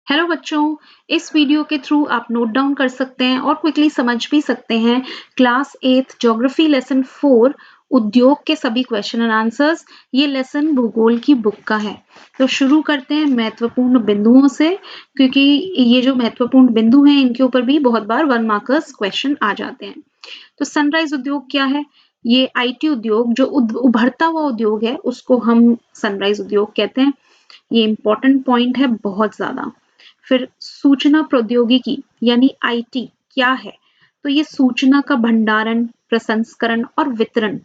Hello बच्चों, इस video के थ्रू आप नोट डाउन कर सकते हैं और क्विकली समझ भी सकते हैं क्लास 8 ज्योग्राफी लेसन 4 उद्योग के सभी क्वेश्चन एंड आंसर्स। ये लेसन भूगोल की बुक का है। तो शुरू करते हैं महत्वपूर्ण बिंदुओं से, क्योंकि ये जो महत्वपूर्ण बिंदु हैं इनके ऊपर भी बहुत बार 1 मार्कर्स क्वेश्चन आ जाते हैं। तो सनराइज उद्योग क्या है? ये आईटी उद्योग जो उभरता हुआ उद्योग है उसको हम सनराइज उद्योग कहते हैं। ये इंपॉर्टेंट पॉइंट है बहुत ज्यादा। फिर सूचना प्रौद्योगिकी यानी आईटी क्या है? तो ये सूचना का भंडारण, प्रसंस्करण और वितरण,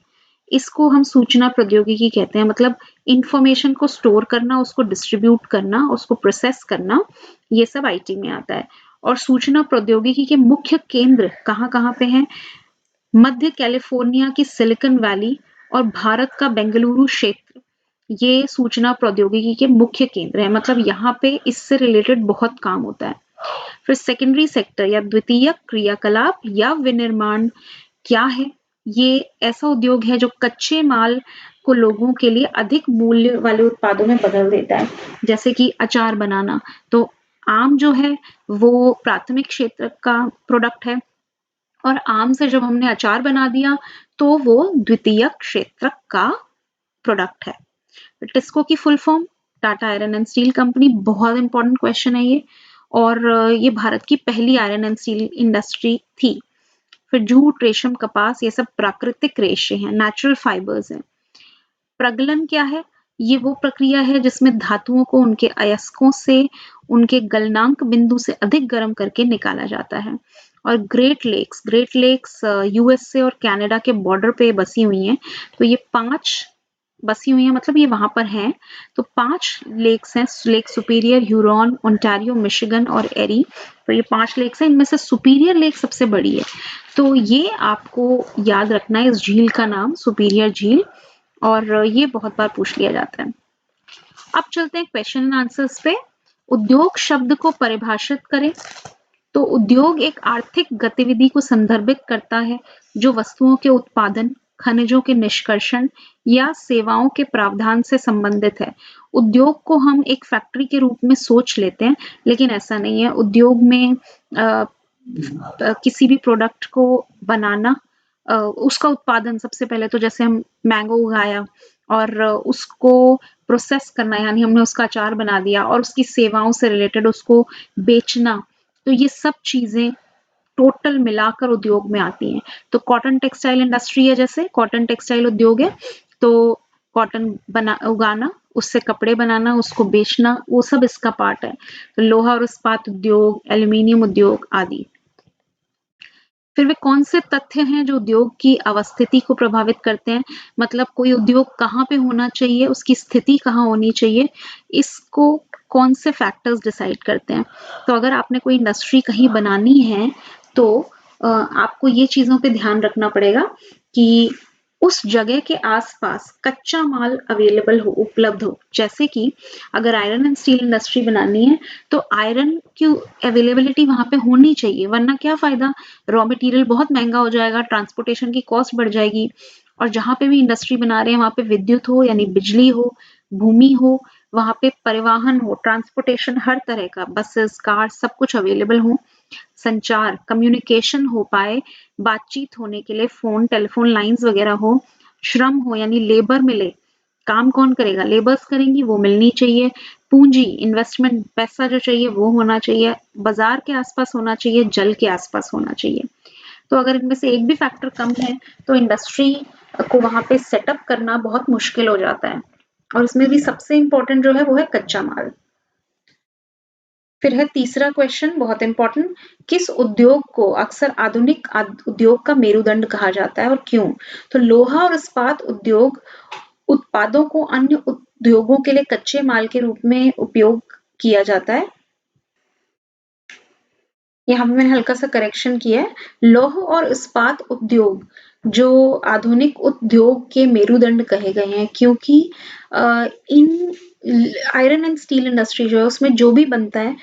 इसको हम सूचना प्रौद्योगिकी कहते हैं। मतलब इंफॉर्मेशन को स्टोर करना, उसको डिस्ट्रीब्यूट करना, उसको प्रोसेस करना, ये सब आईटी में आता है। और सूचना प्रौद्योगिकी के मुख्य केंद्र कहाँ कहाँ पे हैं? मध्य कैलिफोर्निया की सिलिकॉन वैली और भारत का बेंगलुरु क्षेत्र, ये सूचना प्रौद्योगिकी के मुख्य केंद्र है। मतलब यहाँ पे इससे रिलेटेड बहुत काम होता है। फिर सेकेंडरी सेक्टर या द्वितीयक क्रियाकलाप या विनिर्माण क्या है? ये ऐसा उद्योग है जो कच्चे माल को लोगों के लिए अधिक मूल्य वाले उत्पादों में बदल देता है, जैसे कि अचार बनाना। तो आम जो है वो प्राथमिक क्षेत्र का प्रोडक्ट है, और आम से जब हमने अचार बना दिया तो वो द्वितीयक क्षेत्र का प्रोडक्ट है। टिस्को की full form Tata iron and steel company, बहुत इंपॉर्टेंट क्वेश्चन है ये। और ये भारत की पहली आयरन एंड स्टील इंडस्ट्री थी। फिर जूट, रेशम, कपास, ये सब प्राकृतिक रेशे हैं, नेचुरल फाइबर्स हैं। प्रगलन क्या है? ये वो प्रक्रिया है जिसमें धातुओं को उनके अयस्कों से उनके गलनांक बिंदु से अधिक गर्म करके निकाला जाता है। और ग्रेट लेक्स यूएसए और कनाडा के बॉर्डर पे बसी हुई हैं। तो ये 5 बसी हुई हैं, मतलब ये वहां पर हैं। तो 5 लेक्स हैं, lake superior, Huron, Ontario, Michigan और एरी। तो ये 5 लेक्स हैं, इनमें से सुपीरियर लेक सबसे बड़ी है। तो ये आपको याद रखना है, इस झील का नाम सुपीरियर झील, और ये बहुत बार पूछ लिया जाता है। अब चलते हैं क्वेश्चन एंड आंसर्स पे। उद्योग शब्द को परिभाषित करें। तो उद्योग एक आर्थिक गतिविधि को संदर्भित करता है जो वस्तुओं के उत्पादन, खनिजों के निष्कर्षण या सेवाओं के प्रावधान से संबंधित है। उद्योग को हम एक फैक्ट्री के रूप में सोच लेते हैं, लेकिन ऐसा नहीं है। उद्योग में किसी भी प्रोडक्ट को बनाना, उसका उत्पादन, सबसे पहले तो जैसे हम मैंगो उगाया और उसको प्रोसेस करना, यानी हमने उसका अचार बना दिया, और उसकी सेवाओं से रिलेटेड उसको बेचना, तो ये सब चीजें टोटल मिलाकर उद्योग में आती हैं। तो कॉटन टेक्सटाइल इंडस्ट्री है, जैसे कॉटन टेक्सटाइल उद्योग है, तो कॉटन बना उगाना, उससे कपड़े बनाना, उसको बेचना, वो सब इसका पार्ट है। तो लोहा और इस्पात उद्योग, एल्यूमिनियम उद्योग आदि। फिर वे कौन से तथ्य हैं जो उद्योग की अवस्थिति को प्रभावित करते हैं? मतलब कोई उद्योग कहाँ पे होना चाहिए, उसकी स्थिति कहाँ होनी चाहिए, इसको कौन से फैक्टर्स डिसाइड करते हैं? तो अगर आपने कोई इंडस्ट्री कहीं बनानी है तो आपको ये चीजों पे ध्यान रखना पड़ेगा कि उस जगह के आसपास कच्चा माल अवेलेबल हो, उपलब्ध हो। जैसे कि अगर आयरन एंड स्टील इंडस्ट्री बनानी है तो आयरन की अवेलेबिलिटी वहां पे होनी चाहिए, वरना क्या फायदा? रॉ मटेरियल बहुत महंगा हो जाएगा, ट्रांसपोर्टेशन की कॉस्ट बढ़ जाएगी। और जहां पे भी इंडस्ट्री बना रहे हैं वहां पे विद्युत हो, यानी बिजली हो, भूमि हो, वहां पे परिवहन हो, ट्रांसपोर्टेशन हर तरह का, बसेस, कार, सब कुछ अवेलेबल हो। संचार, कम्युनिकेशन हो पाए, बातचीत होने के लिए फोन, टेलीफोन लाइंस वगैरह हो। श्रम हो, यानी लेबर मिले। काम कौन करेगा? लेबर्स करेंगी, वो मिलनी चाहिए। पूंजी, इन्वेस्टमेंट, पैसा जो चाहिए वो होना चाहिए। बाजार के आसपास होना चाहिए, जल के आसपास होना चाहिए। तो अगर इनमें से एक भी फैक्टर कम है तो इंडस्ट्री को वहां पे सेटअप करना बहुत मुश्किल हो जाता है। और इसमें भी सबसे इंपॉर्टेंट जो है वो है कच्चा माल। फिर है तीसरा क्वेश्चन, बहुत इंपॉर्टेंट। किस उद्योग को अक्सर आधुनिक उद्योग का मेरुदंड कहा जाता है और क्यों? तो लोहा और इस्पात उद्योग उत्पादों को अन्य उद्योगों के लिए कच्चे माल के रूप में उपयोग किया जाता है। यहाँ पे मैंने हल्का सा करेक्शन किया है। लौह और इस्पात उद्योग जो आधुनिक उद्योग के मेरुदंड कहे गए हैं, क्योंकि इन आयरन एंड स्टील इंडस्ट्री जो है उसमें जो भी बनता है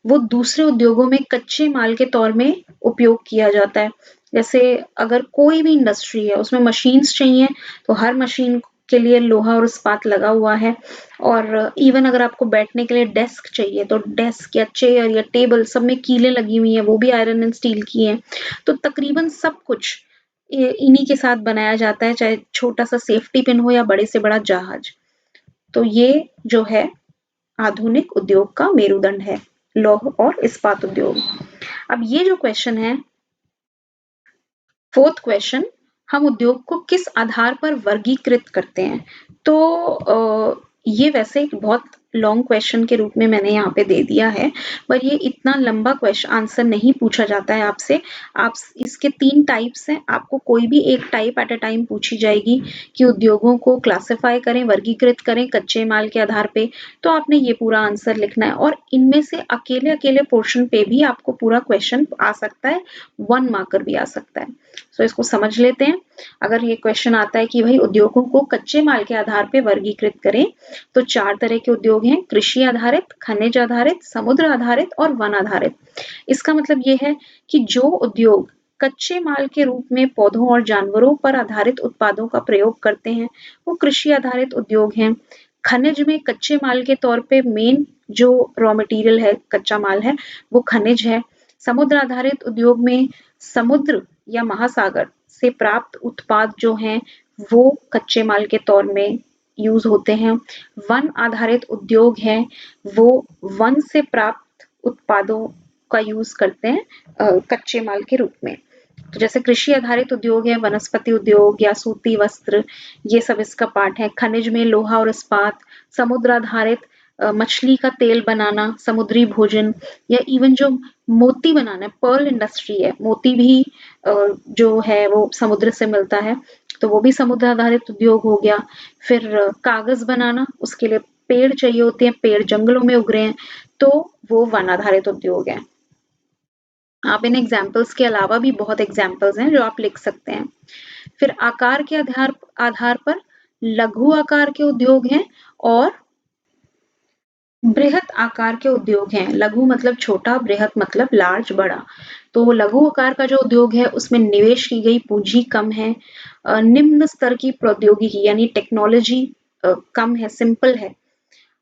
वो दूसरे उद्योगों में कच्चे माल के तौर में उपयोग किया जाता है। जैसे अगर कोई भी इंडस्ट्री है उसमें मशीन्स चाहिए, तो हर मशीन के लिए लोहा और इस्पात लगा हुआ है, और इवन अगर आपको बैठने के लिए डेस्क चाहिए तो डेस्क या चेयर या टेबल सब में कीलें लगी हुई हैं, वो भी आयरन एंड स्टील की हैं। तो तकरीबन सब कुछ इन्हीं के साथ बनाया जाता है, चाहे छोटा सा सेफ्टी पिन हो या बड़े से बड़ा जहाज। तो ये जो है आधुनिक उद्योग का मेरुदंड है, लौह और इस्पात उद्योग। अब ये जो क्वेश्चन है, फोर्थ क्वेश्चन, हम उद्योग को किस आधार पर वर्गीकृत करते हैं? तो ये वैसे एक बहुत लॉन्ग क्वेश्चन के रूप में मैंने यहाँ पे दे दिया है, पर ये इतना लंबा क्वेश्चन आंसर नहीं पूछा जाता है आपसे। आप इसके 3 टाइप्स हैं, आपको कोई भी एक टाइप एट अ टाइम पूछी जाएगी कि उद्योगों को क्लासिफाई करें, वर्गीकृत करें कच्चे माल के आधार पे, तो आपने ये पूरा आंसर लिखना है। और इनमें से अकेले-अकेले पोर्शन पे भी आपको पूरा क्वेश्चन आ सकता है, 1 मार्कर भी आ सकता है। सो इसको समझ लेते हैं। अगर ये क्वेश्चन आता है कि भाई उद्योगों को कच्चे माल के आधार पे वर्गीकृत करें, तो 4 तरह के उद्योग हैं, कृषि आधारित, खनिज आधारित, समुद्र आधारित और वन आधारित। इसका मतलब ये है कि जो उद्योग कच्चे माल के रूप में पौधों और जानवरों पर आधारित उत्पादों का प्रयोग करते हैं, वो कृषि आधारित उद्योग हैं। खनिज में कच्चे माल के तौर पे मेन जो रॉ मटेरियल है, कच्चा माल है, वो खनिज है। समुद्र आधारित उद्योग में समुद्र या महासागर से प्राप्त उत्पाद जो हैं, वो कच्चे माल के तौर में यूज होते हैं। वन आधारित उद्योग हैं, वो वन से प्राप्त उत्पादों का यूज करते हैं कच्चे माल के रूप में। तो जैसे कृषि आधारित उद्योग है, वनस्पति उद्योग या सूती वस्त्र, ये सब इसका पार्ट है। खनिज में लोहा और इस्पात, समुद्र आधारित मछली का तेल बनाना, समुद्री भोजन, या इवन जो मोती बनाना है, पर्ल इंडस्ट्री है, मोती भी जो है वो समुद्र से मिलता है, तो वो भी समुद्र आधारित उद्योग हो गया। फिर कागज बनाना, उसके लिए पेड़ चाहिए होते हैं, पेड़ जंगलों में उग रहे हैं, तो वो वन आधारित उद्योग है। आप इन एग्जाम्पल्स के अलावा भी बहुत एग्जाम्पल्स हैं जो आप लिख सकते हैं। फिर आकार के आधार पर लघु आकार के उद्योग हैं और बृहत आकार के उद्योग हैं। लघु मतलब छोटा, बृहत मतलब लार्ज, बड़ा। तो लघु आकार का जो उद्योग है उसमें निवेश की गई पूंजी कम है, निम्न स्तर की प्रौद्योगिकी यानी टेक्नोलॉजी कम है, सिंपल है,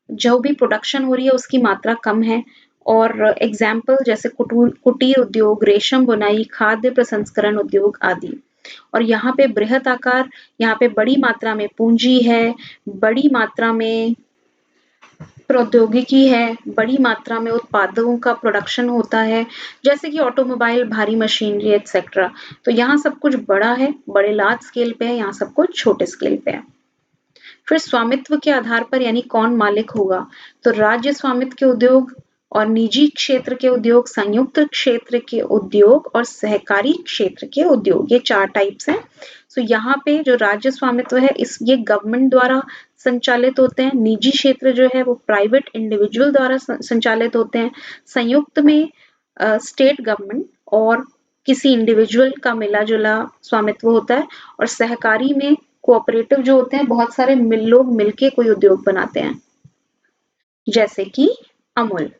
जो भी प्रोडक्शन हो रही है उसकी मात्रा कम है। और एग्जाम्पल जैसे कुटीर उद्योग, रेशम बुनाई, खाद्य प्रसंस्करण उद्योग आदि। और यहाँ पे बृहत आकार, यहाँ पे बड़ी मात्रा में पूंजी है, बड़ी मात्रा में प्रौद्योगिकी है, बड़ी मात्रा में उत्पादों का प्रोडक्शन होता है, जैसे कि ऑटोमोबाइल, भारी मशीनरी एक्सेट्रा। तो यहाँ सब कुछ बड़ा है, बड़े लार्ज स्केल पे है, यहाँ सब कुछ छोटे स्केल पे है। फिर स्वामित्व के आधार पर यानी कौन मालिक होगा, तो राज्य स्वामित्व के उद्योग और निजी क्षेत्र के उद्योग, संयुक्त क्षेत्र के उद्योग और सहकारी क्षेत्र के उद्योग, ये 4 टाइप्स हैं। सो यहाँ पे जो राज्य स्वामित्व है ये गवर्नमेंट द्वारा संचालित होते हैं, निजी क्षेत्र जो है वो प्राइवेट इंडिविजुअल द्वारा संचालित होते हैं, संयुक्त में स्टेट गवर्नमेंट और किसी इंडिविजुअल का मिला जुला स्वामित्व होता है, और सहकारी में कोऑपरेटिव जो होते हैं, बहुत सारे लोग मिलके कोई उद्योग बनाते हैं, जैसे कि अमूल।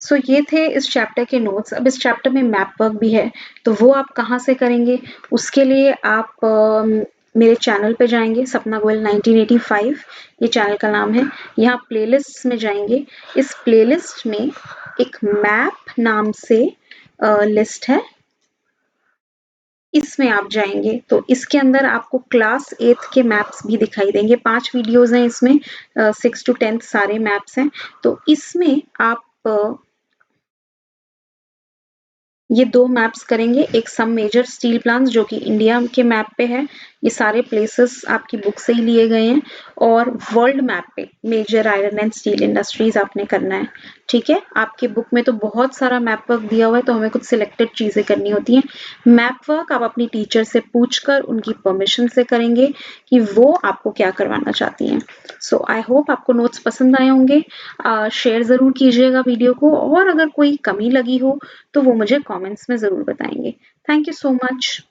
सो ये थे इस चैप्टर के नोट्स। अब इस चैप्टर में मैप वर्क भी है, तो वो आप कहाँ से करेंगे? उसके लिए आप मेरे चैनल पे जाएंगे, सपना गोयल 1985 ये चैनल का नाम है। यहाँ प्लेलिस्ट में जाएंगे, इस प्लेलिस्ट में एक मैप नाम से लिस्ट है, इसमें आप जाएंगे तो इसके अंदर आपको क्लास 8th के मैप्स भी दिखाई देंगे। 5 वीडियोस हैं इसमें, 6 to 10th सारे मैप्स हैं। तो इसमें आप ये 2 मैप्स करेंगे, एक सब मेजर स्टील प्लांट्स जो कि इंडिया के मैप पे है, ये सारे प्लेसेस आपकी बुक से ही लिए गए हैं, और वर्ल्ड मैप पे major iron and steel industries आपने करना है। ठीक है, आपके बुक में तो बहुत सारा मैप वर्क दिया हुआ है, तो हमें कुछ सिलेक्टेड चीजें करनी होती हैं। मैप वर्क आप अपनी टीचर से पूछकर उनकी परमिशन से करेंगे कि वो आपको क्या करवाना चाहती हैं। सो आई होप आपको नोट्स पसंद आए होंगे। शेयर जरूर कीजिएगा वीडियो को, और अगर कोई कमी लगी हो तो वो मुझे कमेंट्स में जरूर बताएंगे। Thank you so much.